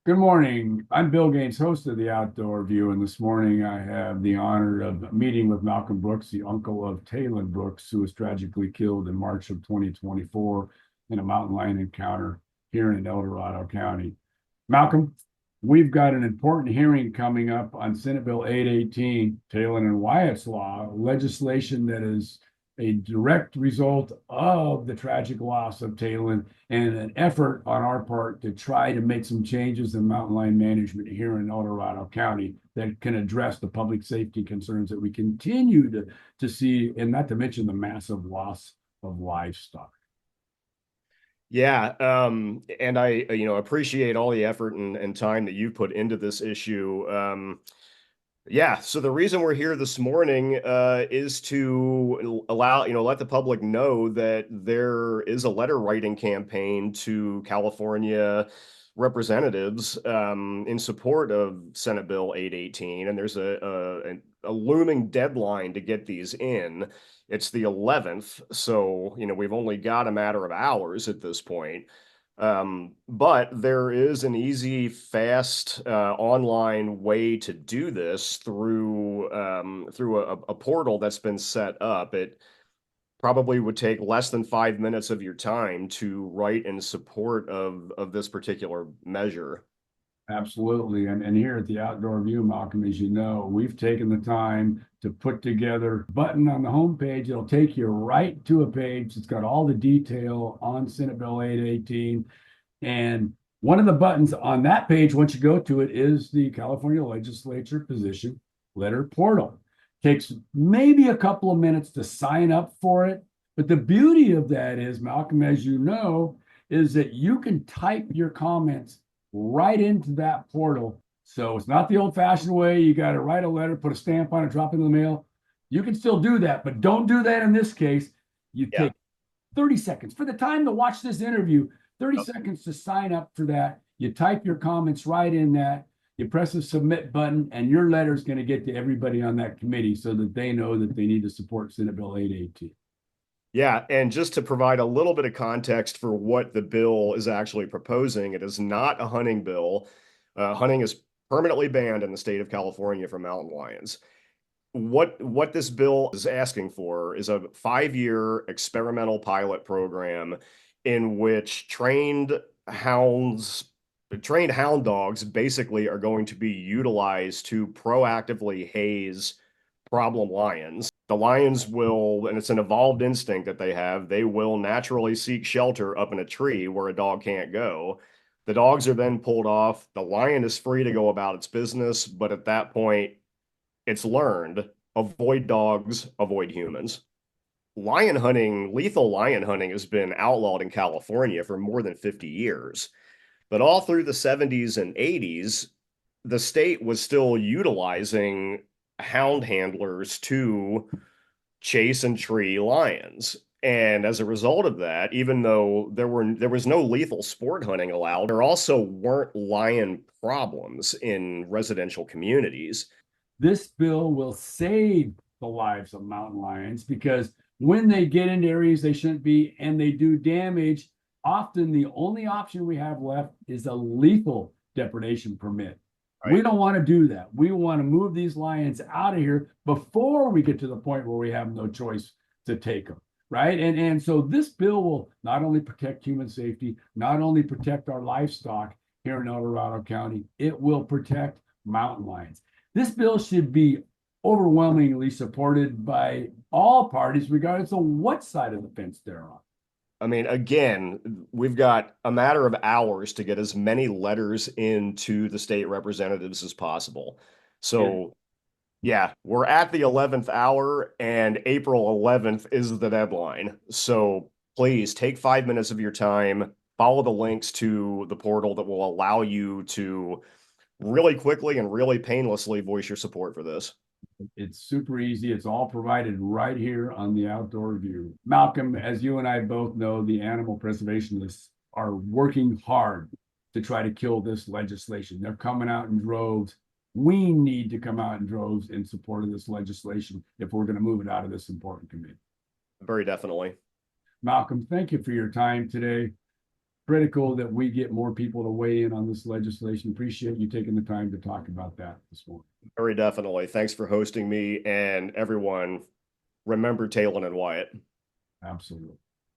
Good morning. I'm Bill Gaines, host of the Outdoor View, and this morning I have the honor of meeting with Malcolm Brooks, the uncle of Taylen Brooks, who was tragically killed in March of 2024 in a mountain lion encounter here in Alvarado County. Malcolm, we've got an important hearing coming up on Senate Bill 818, Taylen and Wyatt's Law, legislation that is a direct result of the tragic loss of Taylen and an effort on our part to try to make some changes in mountain lion management here in Alvarado County that can address the public safety concerns that we continue to see, and not to mention the massive loss of livestock. Yeah, and I, appreciate all the effort and time that you've put into this issue. Yeah, so the reason we're here this morning is to allow, let the public know that there is a letter writing campaign to California representatives in support of Senate Bill 818, and there's a looming deadline to get these in. It's the 11th, so we've only got a matter of hours at this point. But there is an easy, fast online way to do this through a portal that's been set up. It probably would take less than 5 minutes of your time to write in support of this particular measure. Absolutely. And here at the Outdoor View, Malcolm, as you know, we've taken the time to put together a button on the homepage. It'll take you right to a page. It's got all the detail on Senate Bill 818. And one of the buttons on that page, once you go to it, is the California Legislature Position Letter Portal. Takes maybe a couple of minutes to sign up for it. But the beauty of that is, Malcolm, as you know, is that you can type your comments right into that portal. So it's not the old fashioned way. You got to write a letter, put a stamp on it, drop it in the mail. You can still do that, but don't do that in this case. You Yeah. take 30 seconds for the time to watch this interview, 30 seconds to sign up for that. You type your comments right in that. You press the submit button, and your letter is going to get to everybody on that committee so that they know that they need to support Senate Bill 818. Yeah, and just to provide a little bit of context for what the bill is actually proposing, it is not a hunting bill. Hunting is permanently banned in the state of California for mountain lions. What this bill is asking for is a 5-year experimental pilot program in which trained hound dogs basically are going to be utilized to proactively haze problem lions. The lions will, and it's an evolved instinct that they will naturally seek shelter up in a tree where a dog can't go. The dogs are then pulled off. The lion is free to go about its business, but at that point, it's learned avoid dogs, avoid humans. Lion hunting, lethal lion hunting, has been outlawed in California for more than 50 years. But all through the 70s and 80s, the state was still utilizing hound handlers to chase and tree lions. And as a result of that, even though there was no lethal sport hunting allowed, there also weren't lion problems in residential communities. This bill will save the lives of mountain lions because when they get into areas they shouldn't be and they do damage, often the only option we have left is a lethal depredation permit. We Right. don't want to do that. We want to move these lions out of here before we get to the point where we have no choice to take them. Right. And so this bill will not only protect human safety, not only protect our livestock here in El Dorado County, it will protect mountain lions. This bill should be overwhelmingly supported by all parties, regardless of what side of the fence they're on. I mean, again, we've got a matter of hours to get as many letters into the state representatives as possible. And So, yeah, we're at the 11th hour, and April 11th is the deadline. So please take 5 minutes of your time, follow the links to the portal that will allow you to really quickly and really painlessly voice your support for this. it's super easy. It's all provided right here on the Outdoor View. Malcolm, as you and I both know, the animal preservationists are working hard to try to kill this legislation. They're coming out in droves. We need to come out in droves in support of this legislation if we're going to move it out of this important committee. Very definitely. Malcolm, thank you for your time today. critical that we get more people to weigh in on this legislation. Appreciate you taking the time to talk about that this morning. Very definitely. Thanks for hosting me, and everyone, remember Taylen and Wyatt. Absolutely.